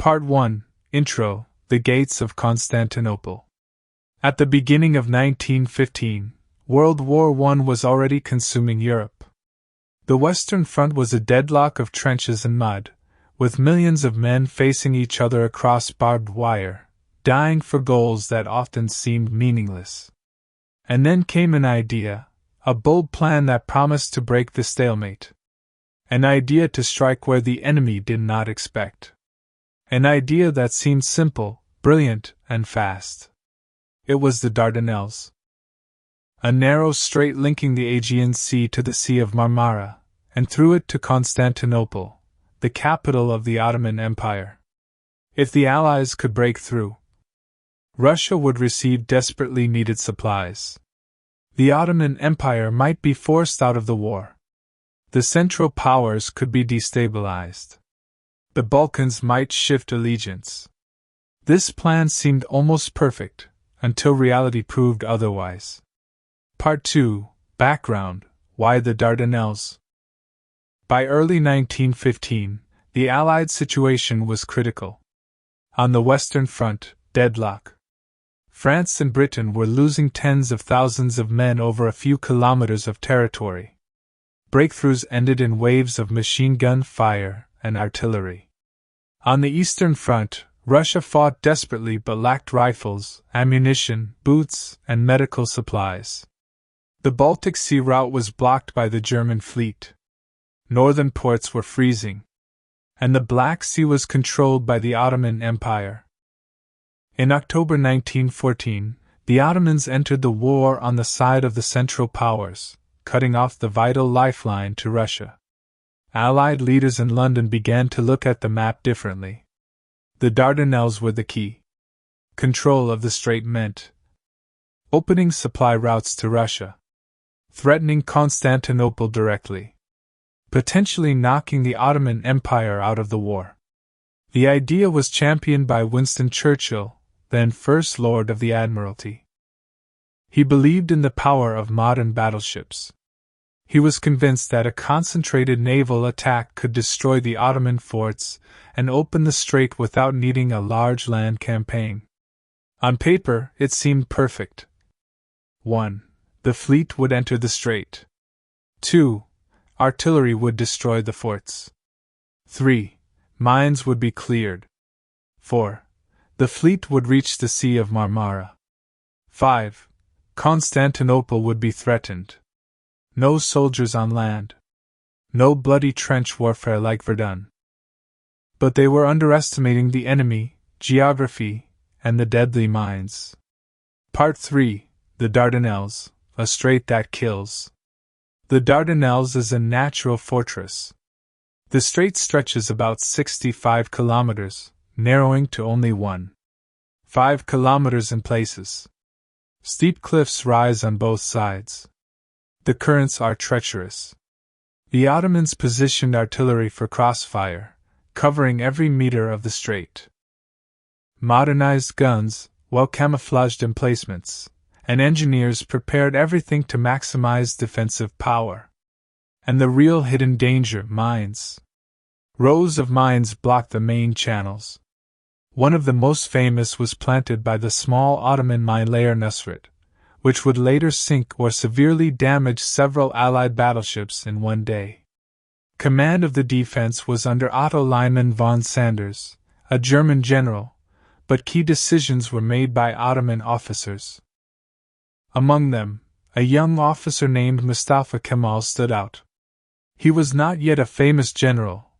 Part 1, Intro, The Gates of Constantinople. At the beginning of 1915, World War I was already consuming Europe. The Western Front was a deadlock of trenches and mud, with millions of men facing each other across barbed wire, dying for goals that often seemed meaningless. And then came an idea, a bold plan that promised to break the stalemate. An idea to strike where the enemy did not expect. An idea that seemed simple, brilliant, and fast. It was the Dardanelles. A narrow strait linking the Aegean Sea to the Sea of Marmara, and through it to Constantinople, the capital of the Ottoman Empire. If the Allies could break through, Russia would receive desperately needed supplies. The Ottoman Empire might be forced out of the war. The Central Powers could be destabilized. The Balkans might shift allegiance. This plan seemed almost perfect, until reality proved otherwise. Part 2, Background, Why the Dardanelles? By early 1915, the Allied situation was critical. On the Western Front, deadlock. France and Britain were losing tens of thousands of men over a few kilometers of territory. Breakthroughs ended in waves of machine gun fire and artillery. On the Eastern Front, Russia fought desperately but lacked rifles, ammunition, boots, and medical supplies. The Baltic Sea route was blocked by the German fleet. Northern ports were freezing. And the Black Sea was controlled by the Ottoman Empire. In October 1914, the Ottomans entered the war on the side of the Central Powers, cutting off the vital lifeline to Russia. Allied leaders in London began to look at the map differently. The Dardanelles were the key. Control of the strait meant opening supply routes to Russia, threatening Constantinople directly, potentially knocking the Ottoman Empire out of the war. The idea was championed by Winston Churchill, then First Lord of the Admiralty. He believed in the power of modern battleships. He was convinced that a concentrated naval attack could destroy the Ottoman forts and open the strait without needing a large land campaign. On paper, it seemed perfect. 1. The fleet would enter the strait. 2. Artillery would destroy the forts. 3. Mines would be cleared. 4. The fleet would reach the Sea of Marmara. 5. Constantinople would be threatened. No soldiers on land. No bloody trench warfare like Verdun. But they were underestimating the enemy, geography, and the deadly mines. Part 3, The Dardanelles, a strait that kills. The Dardanelles is a natural fortress. The strait stretches about 65 kilometers, narrowing to only 1.5 kilometers in places. Steep cliffs rise on both sides. The currents are treacherous. The Ottomans positioned artillery for crossfire, covering every meter of the strait. Modernized guns, well-camouflaged emplacements, and engineers prepared everything to maximize defensive power. And the real hidden danger, mines. Rows of mines blocked the main channels. One of the most famous was planted by the small Ottoman mine layer Nusret, which would later sink or severely damage several Allied battleships in one day. Command of the defense was under Otto Liman von Sanders, a German general, but key decisions were made by Ottoman officers. Among them, a young officer named Mustafa Kemal stood out. He was not yet a famous general,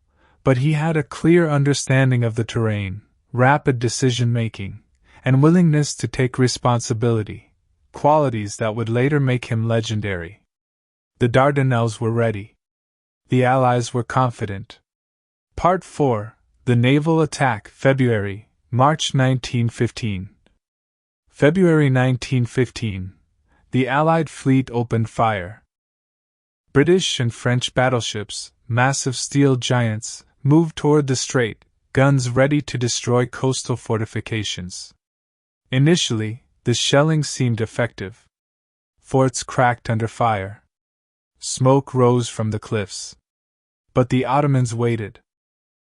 but he had a clear understanding of the terrain, rapid decision-making, and willingness to take responsibility, qualities that would later make him legendary. The Dardanelles were ready. The Allies were confident. Part 4, The Naval Attack, March 1915. February 1915. The Allied fleet opened fire. British and French battleships, massive steel giants, moved toward the strait, guns ready to destroy coastal fortifications. Initially, the shelling seemed effective. Forts cracked under fire. Smoke rose from the cliffs. But the Ottomans waited.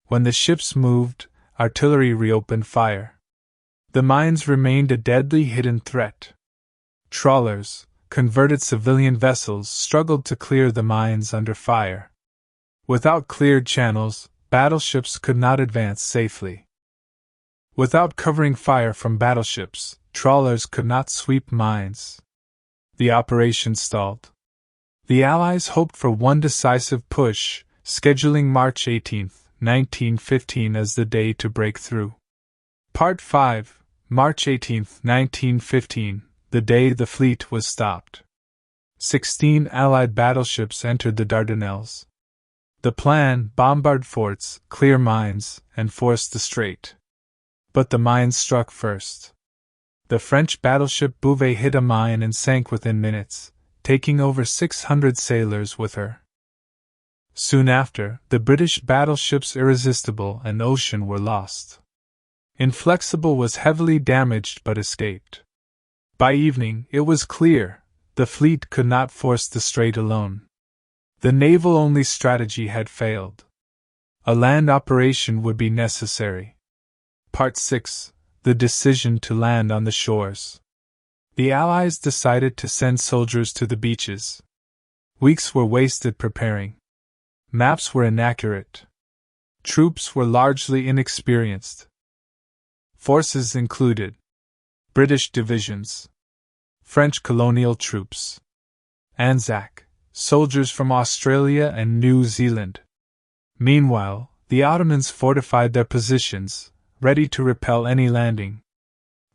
When the ships moved, artillery reopened fire. The mines remained a deadly hidden threat. Trawlers, converted civilian vessels, struggled to clear the mines under fire. Without cleared channels, battleships could not advance safely. Without covering fire from battleships, trawlers could not sweep mines. The operation stalled. The Allies hoped for one decisive push, scheduling March 18, 1915 as the day to break through. Part 5, March 18, 1915, the day the fleet was stopped. 16 Allied battleships entered the Dardanelles. The plan: bombard forts, clear mines, and force the strait. But the mines struck first. The French battleship Bouvet hit a mine and sank within minutes, taking over 600 sailors with her. Soon after, the British battleships Irresistible and Ocean were lost. Inflexible was heavily damaged but escaped. By evening, it was clear the fleet could not force the strait alone. The naval-only strategy had failed. A land operation would be necessary. Part 6, the decision to land on the shores. The Allies decided to send soldiers to the beaches. Weeks were wasted preparing. Maps were inaccurate. Troops were largely inexperienced. Forces included British divisions, French colonial troops, ANZAC, soldiers from Australia and New Zealand. Meanwhile, the Ottomans fortified their positions, ready to repel any landing.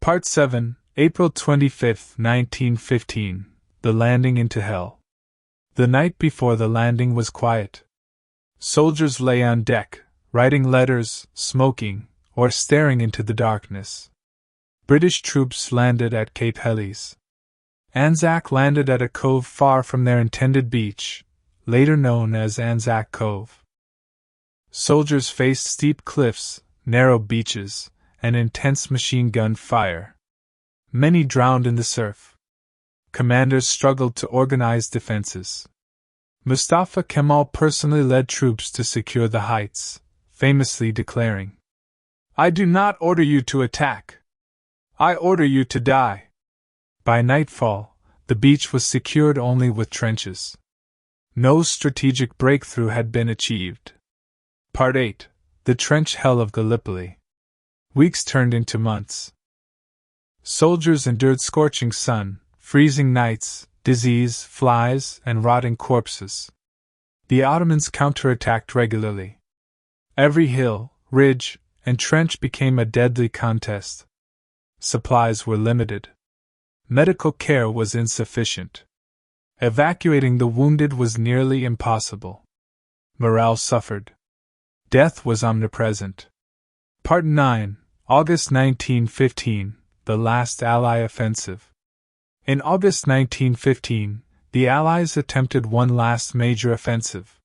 Part 7, April 25, 1915, the landing into hell. The night before the landing was quiet. Soldiers lay on deck, writing letters, smoking, or staring into the darkness. British troops landed at Cape Helles. ANZAC landed at a cove far from their intended beach, later known as ANZAC Cove. Soldiers faced steep cliffs, narrow beaches, and intense machine gun fire. Many drowned in the surf. Commanders struggled to organize defenses. Mustafa Kemal personally led troops to secure the heights, famously declaring, "I do not order you to attack. I order you to die." By nightfall, the beach was secured only with trenches. No strategic breakthrough had been achieved. Part 8, the trench hell of Gallipoli. Weeks turned into months. Soldiers endured scorching sun, freezing nights, disease, flies, and rotting corpses. The Ottomans counterattacked regularly. Every hill, ridge, and trench became a deadly contest. Supplies were limited. Medical care was insufficient. Evacuating the wounded was nearly impossible. Morale suffered. Death was omnipresent. Part 9, August 1915, the last Ally offensive. In August 1915, the Allies attempted one last major offensive.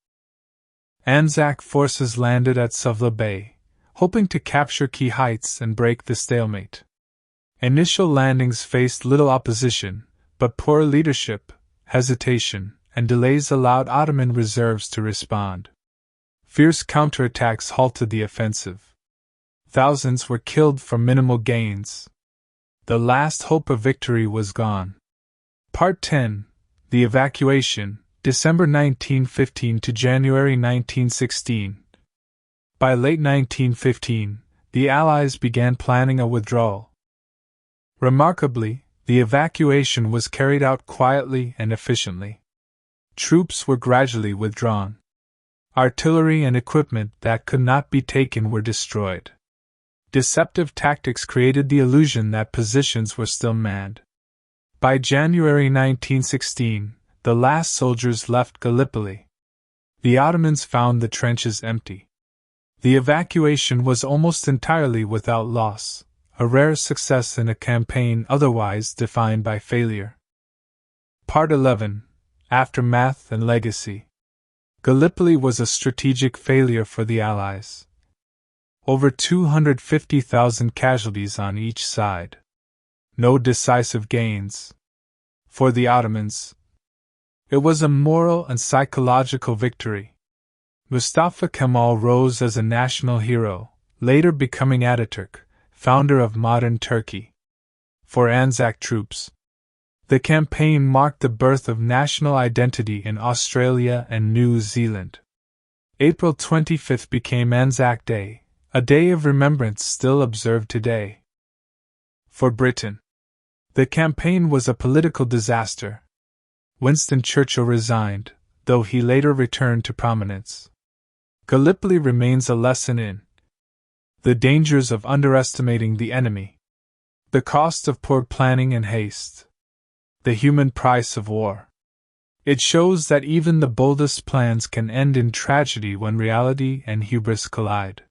ANZAC forces landed at Suvla Bay, hoping to capture key heights and break the stalemate. Initial landings faced little opposition, but poor leadership, hesitation, and delays allowed Ottoman reserves to respond. Fierce counterattacks halted the offensive. Thousands were killed for minimal gains. The last hope of victory was gone. Part 10, the evacuation, December 1915 to January 1916. By late 1915, the Allies began planning a withdrawal. Remarkably, the evacuation was carried out quietly and efficiently. Troops were gradually withdrawn. Artillery and equipment that could not be taken were destroyed. Deceptive tactics created the illusion that positions were still manned. By January 1916, the last soldiers left Gallipoli. The Ottomans found the trenches empty. The evacuation was almost entirely without loss, a rare success in a campaign otherwise defined by failure. Part 11, Aftermath and Legacy. Gallipoli was a strategic failure for the Allies. Over 250,000 casualties on each side. No decisive gains. For the Ottomans, it was a moral and psychological victory. Mustafa Kemal rose as a national hero, later becoming Atatürk, founder of modern Turkey. For ANZAC troops, the campaign marked the birth of national identity in Australia and New Zealand. April 25 became ANZAC Day, a day of remembrance still observed today. For Britain, the campaign was a political disaster. Winston Churchill resigned, though he later returned to prominence. Gallipoli remains a lesson in the dangers of underestimating the enemy, the cost of poor planning and haste, the human price of war. It shows that even the boldest plans can end in tragedy when reality and hubris collide.